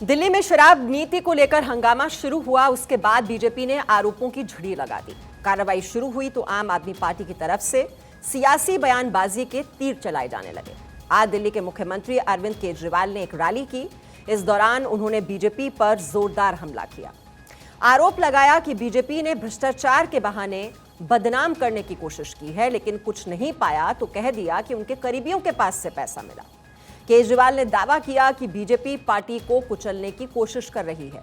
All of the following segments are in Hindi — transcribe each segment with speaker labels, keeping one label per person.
Speaker 1: दिल्ली में शराब नीति को लेकर हंगामा शुरू हुआ, उसके बाद बीजेपी ने आरोपों की झड़ी लगा दी। कार्रवाई शुरू हुई तो आम आदमी पार्टी की तरफ से सियासी बयानबाजी के तीर चलाए जाने लगे। आज दिल्ली के मुख्यमंत्री अरविंद केजरीवाल ने एक रैली की। इस दौरान उन्होंने बीजेपी पर जोरदार हमला किया। आरोप लगाया कि बीजेपी ने भ्रष्टाचार के बहाने बदनाम करने की कोशिश की है, लेकिन कुछ नहीं पाया तो कह दिया कि उनके करीबियों के पास से पैसा मिला। केजरीवाल ने दावा किया कि बीजेपी पार्टी को कुचलने की कोशिश कर रही है।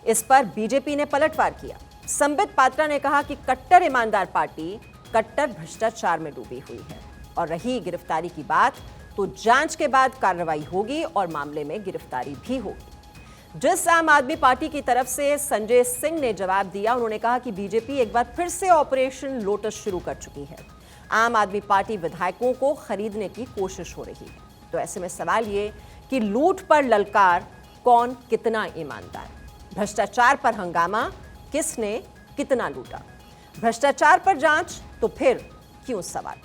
Speaker 1: इस पर बीजेपी ने पलटवार किया। संबित पात्रा ने कहा कि कट्टर ईमानदार पार्टी कट्टर भ्रष्टाचार में डूबी हुई है और रही गिरफ्तारी की बात तो जांच के बाद कार्रवाई होगी और मामले में गिरफ्तारी भी होगी। जिस आम आदमी पार्टी की तरफ से संजय सिंह ने जवाब दिया, उन्होंने कहा कि बीजेपी एक बार फिर से ऑपरेशन लोटस शुरू कर चुकी है। आम आदमी पार्टी विधायकों को खरीदने की कोशिश हो रही है। तो ऐसे में सवाल ये कि लूट पर ललकार, कौन कितना ईमानदार? भ्रष्टाचार पर हंगामा, किसने कितना लूटा? भ्रष्टाचार पर जांच तो फिर क्यों सवाल?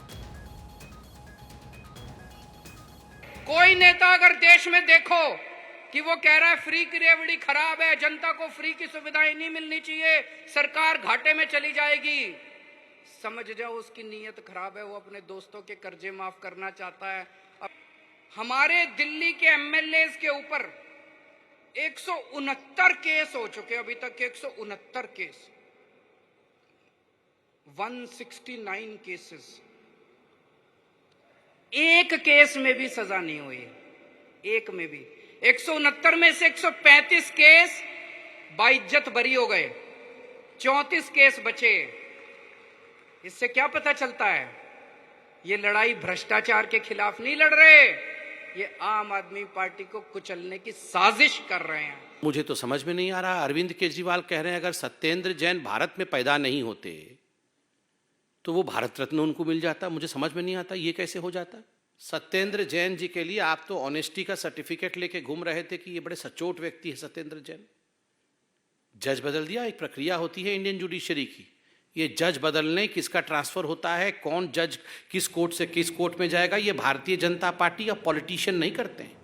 Speaker 2: कोई नेता अगर देश में देखो कि वो कह रहा है फ्री की रेवड़ी खराब है, जनता को फ्री की सुविधाएं नहीं मिलनी चाहिए, सरकार घाटे में चली जाएगी, समझ जाओ उसकी नीयत खराब है। वो अपने दोस्तों के कर्जे माफ करना चाहता है। हमारे दिल्ली के एमएलए के ऊपर 169 केस हो चुके, अभी तक 169 केस, 169 केसेस, एक केस में भी सजा नहीं हुई, एक में भी। 169 में से 135 केस बाइज्जत बरी हो गए, 34 केस बचे। इससे क्या पता चलता है? ये लड़ाई भ्रष्टाचार के खिलाफ नहीं लड़ रहे, ये आम आदमी पार्टी को कुचलने की साजिश कर रहे हैं।
Speaker 3: मुझे तो समझ में नहीं आ रहा। अरविंद केजरीवाल कह रहे हैं अगर सत्येंद्र जैन भारत में पैदा नहीं होते तो वो भारत रत्न उनको मिल जाता। मुझे समझ में नहीं आता ये कैसे हो जाता। सत्येंद्र जैन जी के लिए आप तो ऑनेस्टी का सर्टिफिकेट लेके घूम रहे थे कि ये बड़े सचोट व्यक्ति है सत्येंद्र जैन। जज बदल दिया। एक प्रक्रिया होती है इंडियन जुडिशरी की, ये जज बदलने, किसका ट्रांसफर होता है, कौन जज किस कोर्ट से किस कोर्ट में जाएगा, ये भारतीय जनता पार्टी या पॉलिटिशियन नहीं करते हैं।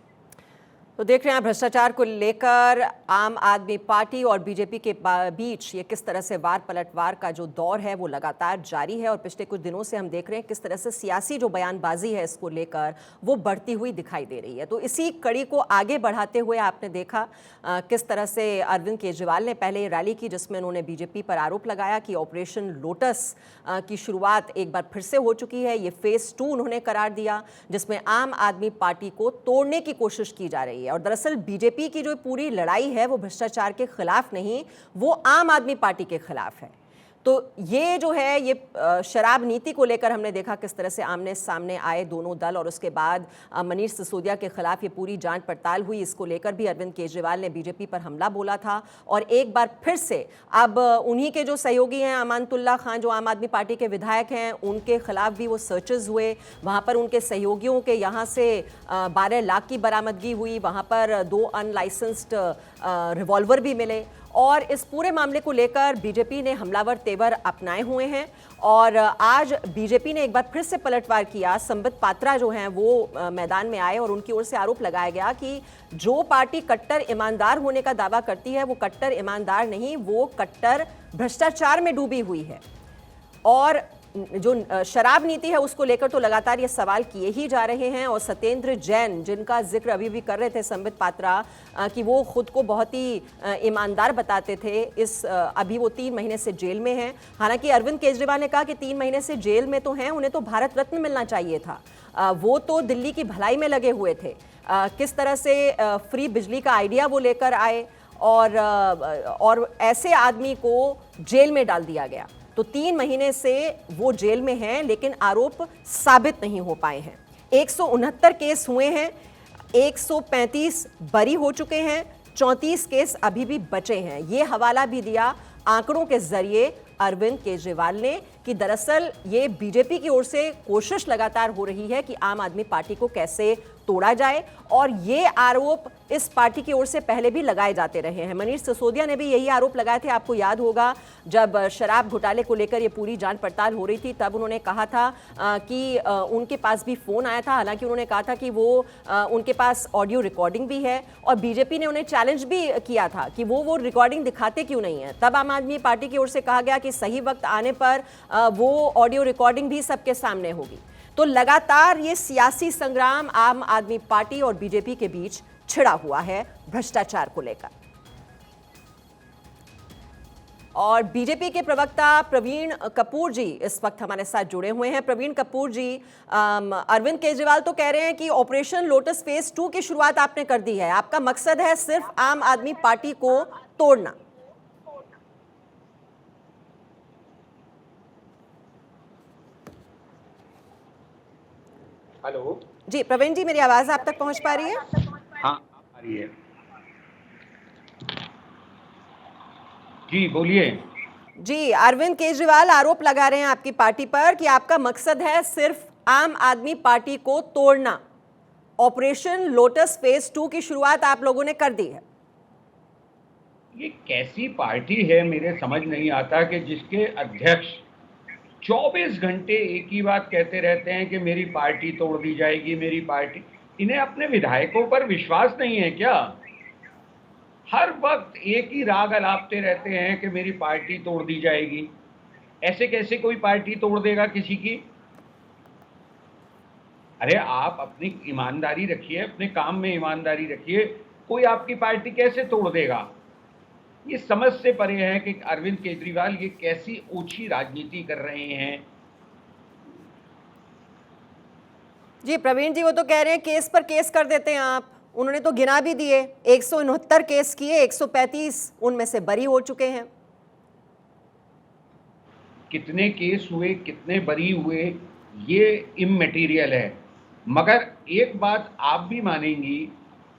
Speaker 1: तो देख रहे हैं भ्रष्टाचार को लेकर आम आदमी पार्टी और बीजेपी के बीच ये किस तरह से वार पलटवार का जो दौर है वो लगातार जारी है। और पिछले कुछ दिनों से हम देख रहे हैं किस तरह से सियासी जो बयानबाजी है इसको लेकर वो बढ़ती हुई दिखाई दे रही है। तो इसी कड़ी को आगे बढ़ाते हुए आपने देखा किस तरह से अरविंद केजरीवाल ने पहले रैली की जिसमें उन्होंने बीजेपी पर आरोप लगाया कि ऑपरेशन लोटस की शुरुआत एक बार फिर से हो चुकी है। ये फेज 2 उन्होंने करार दिया जिसमें आम आदमी पार्टी को तोड़ने की कोशिश की जा रही है। और दरअसल बीजेपी की जो पूरी लड़ाई है वो भ्रष्टाचार के खिलाफ नहीं, वो आम आदमी पार्टी के खिलाफ है। तो ये जो है ये शराब नीति को लेकर हमने देखा किस तरह से आमने सामने आए दोनों दल और उसके बाद मनीष सिसोदिया के खिलाफ ये पूरी जांच पड़ताल हुई। इसको लेकर भी अरविंद केजरीवाल ने बीजेपी पर हमला बोला था। और एक बार फिर से अब उन्हीं के जो सहयोगी हैं अमानतुल्लाह खान, जो आम आदमी पार्टी के विधायक हैं, उनके खिलाफ भी वो सर्चेज हुए। वहाँ पर उनके सहयोगियों के यहाँ से 12 लाख की बरामदगी हुई। वहाँ पर 2 अनलाइसेंस्ड रिवॉल्वर भी मिले। और इस पूरे मामले को लेकर बीजेपी ने हमलावर तेवर अपनाए हुए हैं। और आज बीजेपी ने एक बार फिर से पलटवार किया। संबित पात्रा जो हैं वो मैदान में आए और उनकी ओर से आरोप लगाया गया कि जो पार्टी कट्टर ईमानदार होने का दावा करती है वो कट्टर ईमानदार नहीं, वो कट्टर भ्रष्टाचार में डूबी हुई है। और जो शराब नीति है उसको लेकर तो लगातार ये सवाल किए ही जा रहे हैं। और सत्येंद्र जैन जिनका जिक्र अभी भी कर रहे थे संबित पात्रा कि वो खुद को बहुत ही ईमानदार बताते थे, अभी वो 3 महीने से जेल में हैं। हालांकि अरविंद केजरीवाल ने कहा कि 3 महीने से जेल में तो हैं, उन्हें तो भारत रत्न मिलना चाहिए था, वो तो दिल्ली की भलाई में लगे हुए थे। किस तरह से फ्री बिजली का आइडिया वो लेकर आए और ऐसे आदमी को जेल में डाल दिया गया। तो 3 महीने से वो जेल में हैं लेकिन आरोप साबित नहीं हो पाए हैं। 169 केस हुए हैं, 135 बरी हो चुके हैं, 34 केस अभी भी बचे हैं। ये हवाला भी दिया आंकड़ों के जरिए अरविंद केजरीवाल ने कि दरअसल ये बीजेपी की ओर से कोशिश लगातार हो रही है कि आम आदमी पार्टी को कैसे तोड़ा जाए, और ये आरोप इस पार्टी की ओर से पहले भी लगाए जाते रहे हैं। मनीष सिसोदिया ने भी यही आरोप लगाए थे। आपको याद होगा जब शराब घोटाले को लेकर ये पूरी जांच पड़ताल हो रही थी, तब उन्होंने कहा था कि उनके पास भी फोन आया था। हालांकि उन्होंने कहा था कि वो उनके पास ऑडियो रिकॉर्डिंग भी है, और बीजेपी ने उन्हें चैलेंज भी किया था कि वो रिकॉर्डिंग दिखाते क्यों नहीं है। तब आम आदमी पार्टी की ओर से कहा गया कि सही वक्त आने पर वो ऑडियो रिकॉर्डिंग भी सबके सामने होगी। तो लगातार ये सियासी संग्राम आम आदमी पार्टी और बीजेपी के बीच छिड़ा हुआ है भ्रष्टाचार को लेकर। और बीजेपी के प्रवक्ता प्रवीण कपूर जी इस वक्त हमारे साथ जुड़े हुए हैं। प्रवीण कपूर जी, अरविंद केजरीवाल तो कह रहे हैं कि ऑपरेशन लोटस फेज 2 की शुरुआत आपने कर दी है, आपका मकसद है सिर्फ आम आदमी पार्टी को तोड़ना।
Speaker 4: हेलो
Speaker 1: जी प्रवीण जी, मेरी आवाज आप तक पहुंच पा रही है?
Speaker 4: हाँ, आ रही है जी, बोलिए।
Speaker 1: जी, अरविंद केजरीवाल आरोप लगा रहे हैं आपकी पार्टी पर कि आपका मकसद है सिर्फ आम आदमी पार्टी को तोड़ना। ऑपरेशन लोटस फेज 2 की शुरुआत आप लोगों ने कर दी है।
Speaker 4: ये कैसी पार्टी है, मेरे समझ नहीं आता कि जिसके अध्यक्ष 24 घंटे एक ही बात कहते रहते हैं कि मेरी पार्टी तोड़ दी जाएगी, मेरी पार्टी। इन्हें अपने विधायकों पर विश्वास नहीं है क्या? हर वक्त एक ही राग अलापते रहते हैं कि मेरी पार्टी तोड़ दी जाएगी। ऐसे कैसे कोई पार्टी तोड़ देगा किसी की? अरे आप अपनी ईमानदारी रखिए, अपने काम में ईमानदारी रखिए। कोई आपकी पार्टी कैसे तोड़ देगा? ये समझ से परे है कि अरविंद केजरीवाल ये कैसी ओछी राजनीति कर रहे हैं।
Speaker 1: जी प्रवीण जी, वो तो कह रहे हैं केस पर केस कर देते हैं आप। उन्होंने तो गिना भी दिए, 169 केस किए, 135 उनमें से बरी हो चुके हैं।
Speaker 4: कितने केस हुए, कितने बरी हुए, ये इमैटेरियल है। मगर एक बात आप भी मानेंगी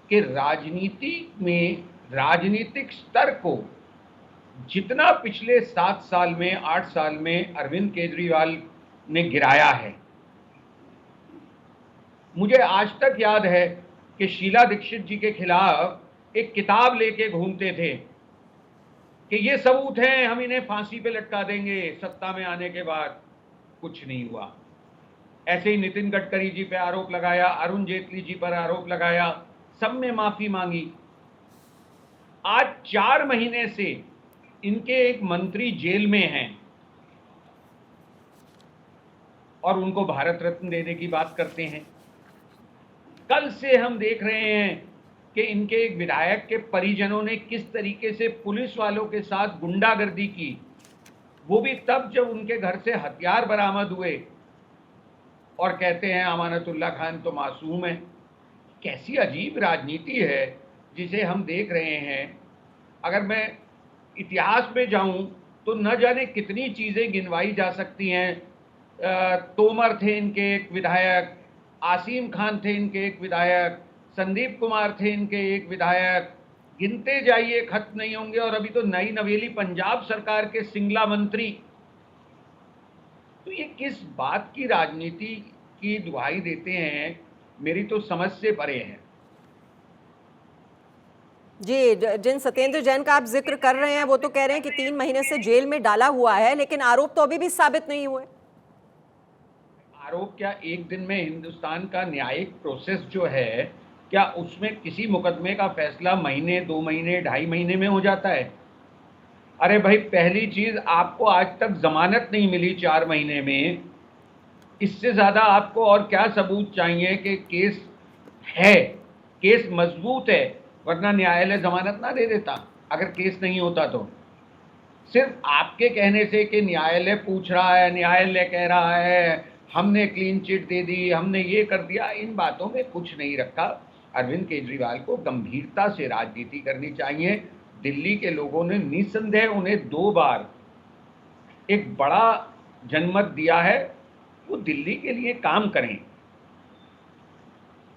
Speaker 4: कि राजनीति में, राजनीतिक स्तर को जितना पिछले 7 साल में, 8 साल में अरविंद केजरीवाल ने गिराया है। मुझे आज तक याद है कि शीला दीक्षित जी के खिलाफ एक किताब लेके घूमते थे कि ये सबूत हैं, हम इन्हें फांसी पे लटका देंगे सत्ता में आने के बाद। कुछ नहीं हुआ। ऐसे ही नितिन गडकरी जी पे आरोप लगाया, अरुण जेटली जी पर आरोप लगाया, सब में माफी मांगी। आज 4 महीने से इनके एक मंत्री जेल में हैं और उनको भारत रत्न देने की बात करते हैं। कल से हम देख रहे हैं कि इनके एक विधायक के परिजनों ने किस तरीके से पुलिस वालों के साथ गुंडागर्दी की, वो भी तब जब उनके घर से हथियार बरामद हुए, और कहते हैं अमानतुल्लाह खान तो मासूम है। कैसी अजीब राजनीति है जिसे हम देख रहे हैं। अगर मैं इतिहास में जाऊं तो न जाने कितनी चीज़ें गिनवाई जा सकती हैं। तोमर थे इनके एक विधायक, आसिम खान थे इनके एक विधायक, संदीप कुमार थे इनके एक विधायक, गिनते जाइए खत्म नहीं होंगे। और अभी तो नई नवेली पंजाब सरकार के सिंगला मंत्री। तो ये किस बात की राजनीति की दुहाई देते हैं, मेरी तो समझ से परे है।
Speaker 1: जी, जिन सत्येंद्र जैन का आप जिक्र कर रहे हैं वो तो कह रहे हैं कि 3 महीने से जेल में डाला हुआ है, लेकिन आरोप तो अभी भी साबित नहीं हुए।
Speaker 4: आरोप क्या एक दिन में? हिंदुस्तान का न्यायिक प्रोसेस जो है, क्या उसमें किसी मुकदमे का फैसला महीने, 2 महीने, 2.5 महीने में हो जाता है? अरे भाई, पहली चीज, आपको आज तक जमानत नहीं मिली 4 महीने में। इससे ज्यादा आपको और क्या सबूत चाहिए कि केस है, केस मजबूत है? वरना न्यायालय जमानत ना दे देता अगर केस नहीं होता तो। सिर्फ आपके कहने से कि न्यायालय पूछ रहा है, न्यायालय कह रहा है, हमने क्लीन चिट दे दी, हमने ये कर दिया, इन बातों में कुछ नहीं रखा। अरविंद केजरीवाल को गंभीरता से राजनीति करनी चाहिए। दिल्ली के लोगों ने निसंदेह उन्हें 2 बार एक बड़ा जनमत दिया है, वो दिल्ली के लिए काम करें।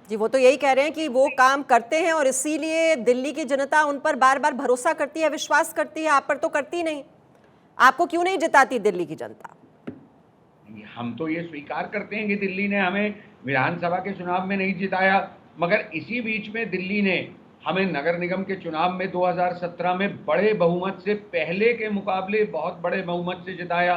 Speaker 1: जी, वो तो यही कह रहे हैं कि वो काम करते हैं और इसीलिए दिल्ली की जनता उन पर बार बार भरोसा करती है, विश्वास करती है। आप पर तो करती नहीं। आपको क्यों नहीं जिताती दिल्ली की जनता?
Speaker 4: हम तो ये स्वीकार करते हैं कि दिल्ली ने हमें विधानसभा के चुनाव में नहीं जिताया, मगर इसी बीच में दिल्ली ने हमें नगर निगम के चुनाव में 2017 में बड़े बहुमत से, पहले के मुकाबले बहुत बड़े बहुमत से जिताया।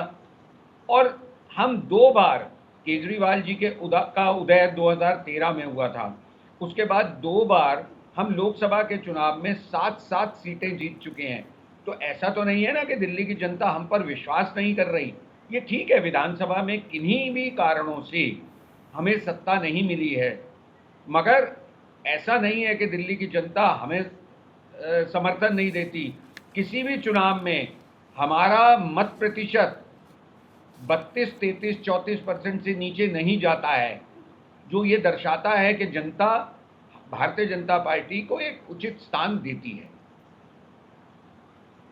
Speaker 4: और हम 2 बार, केजरीवाल जी के उदय 2013 में हुआ था, उसके बाद 2 बार हम लोकसभा के चुनाव में 7-7 सीटें जीत चुके हैं। तो ऐसा तो नहीं है ना कि दिल्ली की जनता हम पर विश्वास नहीं कर रही। ये ठीक है, विधानसभा में किन्हीं भी कारणों से हमें सत्ता नहीं मिली है, मगर ऐसा नहीं है कि दिल्ली की जनता हमें समर्थन नहीं देती। किसी भी चुनाव में हमारा मत प्रतिशत 32, 33, 34% से नीचे नहीं जाता है, जो ये दर्शाता है कि जनता भारतीय जनता पार्टी को एक उचित स्थान देती है।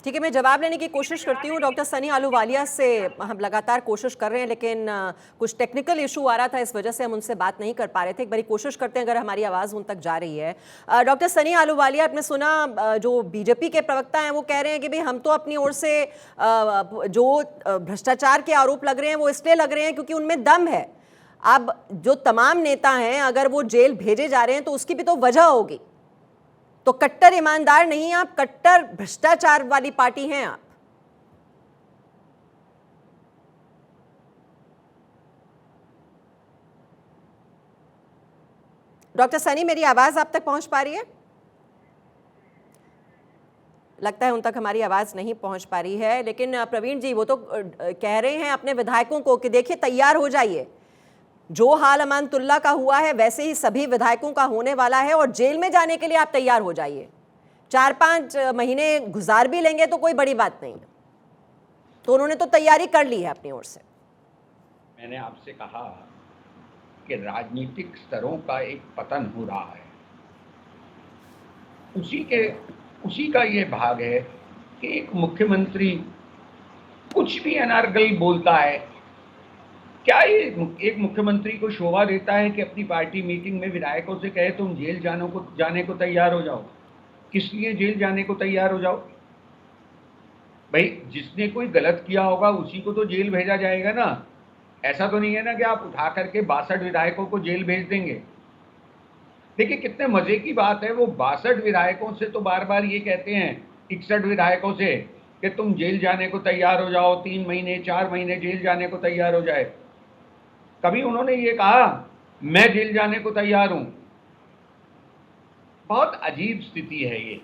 Speaker 1: ठीक है, मैं जवाब लेने की कोशिश करती हूँ। डॉक्टर सनी अहलूवालिया से हम लगातार कोशिश कर रहे हैं, लेकिन कुछ टेक्निकल इशू आ रहा था, इस वजह से हम उनसे बात नहीं कर पा रहे थे। एक बारी कोशिश करते हैं अगर हमारी आवाज़ उन तक जा रही है। डॉक्टर सनी अहलूवालिया, आपने सुना जो बीजेपी के प्रवक्ता हैं वो कह रहे हैं कि भाई हम तो अपनी ओर से जो भ्रष्टाचार के आरोप लग रहे हैं वो इसलिए लग रहे हैं क्योंकि उनमें दम है। अब जो तमाम नेता हैं अगर वो जेल भेजे जा रहे हैं तो उसकी भी तो वजह होगी। तो कट्टर ईमानदार नहीं आप, कट्टर भ्रष्टाचार वाली पार्टी हैं आप। डॉक्टर सनी, मेरी आवाज आप तक पहुंच पा रही है? लगता है उन तक हमारी आवाज नहीं पहुंच पा रही है। लेकिन प्रवीण जी, वो तो कह रहे हैं अपने विधायकों को कि देखिए तैयार हो जाइए, जो हाल अमानतुल्ला का हुआ है वैसे ही सभी विधायकों का होने वाला है और जेल में जाने के लिए आप तैयार हो जाइए। 4-5 महीने गुजार भी लेंगे तो कोई बड़ी बात नहीं है। तो उन्होंने तो तैयारी कर ली है अपनी ओर से।
Speaker 4: मैंने आपसे कहा कि राजनीतिक स्तरों का एक पतन हो रहा है, उसी का ये भाग है कि एक मुख्यमंत्री कुछ भी अनारगल बोलता है। क्या ये एक मुख्यमंत्री को शोभा देता है कि अपनी पार्टी मीटिंग में विधायकों से कहे तुम जेल जाने को तैयार हो जाओ? किस लिए जेल जाने को तैयार हो जाओ? भाई, जिसने कोई गलत किया होगा उसी को तो जेल भेजा जाएगा ना। ऐसा तो नहीं है ना कि आप उठा करके 62 विधायकों को जेल भेज देंगे। देखिए कितने मजे की बात है, वो 62 विधायकों से तो बार बार ये कहते हैं, 61 विधायकों से, कि तुम जेल जाने को तैयार हो जाओ, 3 महीने 4 महीने जेल जाने को तैयार हो जाए। कभी उन्होंने ये कहा मैं जेल जाने को तैयार हूं? बहुत अजीब स्थिति है ये।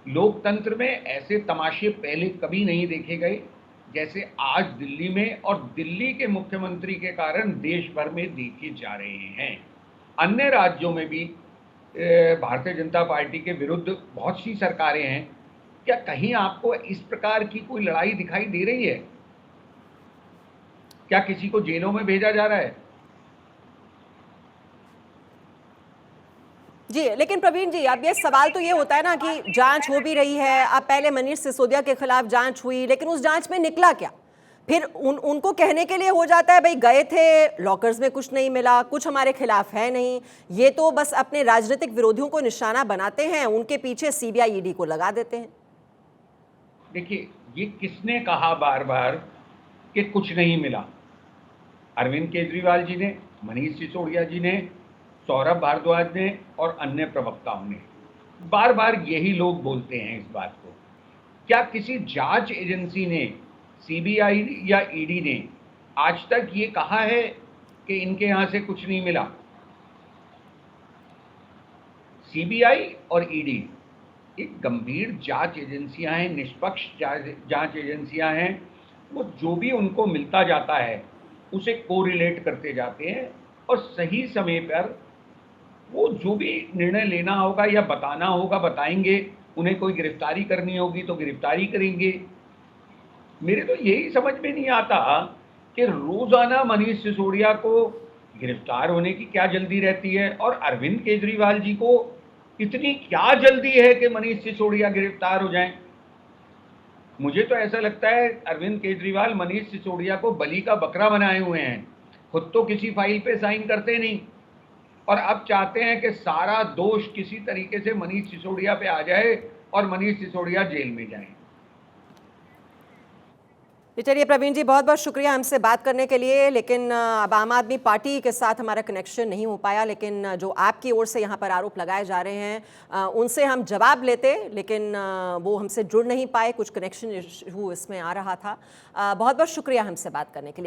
Speaker 4: लोकतंत्र में ऐसे तमाशे पहले कभी नहीं देखे गए जैसे आज दिल्ली में, और दिल्ली के मुख्यमंत्री के कारण देश भर में देखे जा रहे हैं। अन्य राज्यों में भी भारतीय जनता पार्टी के विरुद्ध बहुत सी सरकारें हैं। क्या कहीं आपको इस प्रकार की कोई लड़ाई दिखाई दे रही है? क्या किसी को जेलों में भेजा जा रहा है?
Speaker 1: जी, लेकिन प्रवीण जी, अब ये सवाल तो ये होता है ना कि जांच हो भी रही है। अब पहले मनीष सिसोदिया के खिलाफ जांच हुई, लेकिन उस जांच में निकला क्या? फिर उनको कहने के लिए हो जाता है भाई गए थे, लॉकर्स में कुछ नहीं मिला, कुछ हमारे खिलाफ है नहीं। ये तो बस अपने राजनीतिक विरोधियों को निशाना बनाते हैं, उनके पीछे सीबीआई ईडी को लगा देते हैं।
Speaker 4: देखिए, ये किसने कहा बार बार कि कुछ नहीं मिला? अरविंद केजरीवाल जी ने, मनीष सिसोदिया जी ने, सौरभ भारद्वाज ने और अन्य प्रवक्ताओं ने बार बार यही लोग बोलते हैं इस बात को। क्या किसी जांच एजेंसी ने, सीबीआई या ईडी ने आज तक ये कहा है कि इनके यहां से कुछ नहीं मिला? सीबीआई और ईडी एक गंभीर जांच एजेंसियां हैं, निष्पक्ष जांच एजेंसियां हैं। वो जो भी उनको मिलता जाता है उसे कोरिलेट करते जाते हैं और सही समय पर वो जो भी निर्णय लेना होगा या बताना होगा बताएंगे। उन्हें कोई गिरफ्तारी करनी होगी तो गिरफ्तारी करेंगे। मेरे तो यही समझ में नहीं आता कि रोजाना मनीष सिसोदिया को गिरफ्तार होने की क्या जल्दी रहती है और अरविंद केजरीवाल जी को इतनी क्या जल्दी है कि मनीष सिसोदिया गिरफ्तार हो जाएं। मुझे तो ऐसा लगता है अरविंद केजरीवाल मनीष सिसोदिया को बलि का बकरा बनाए हुए हैं। खुद तो किसी फाइल पे साइन करते नहीं और अब चाहते हैं कि सारा दोष किसी तरीके से मनीष सिसोदिया पे आ जाए और मनीष सिसोदिया जेल में जाए।
Speaker 1: जी चलिए प्रवीण जी, बहुत बहुत शुक्रिया हमसे बात करने के लिए। लेकिन अब आम आदमी पार्टी के साथ हमारा कनेक्शन नहीं हो पाया, लेकिन जो आपकी ओर से यहाँ पर आरोप लगाए जा रहे हैं उनसे हम जवाब लेते, लेकिन वो हमसे जुड़ नहीं पाए, कुछ कनेक्शन इशू इसमें आ रहा था। बहुत बहुत शुक्रिया हमसे बात करने के लिए।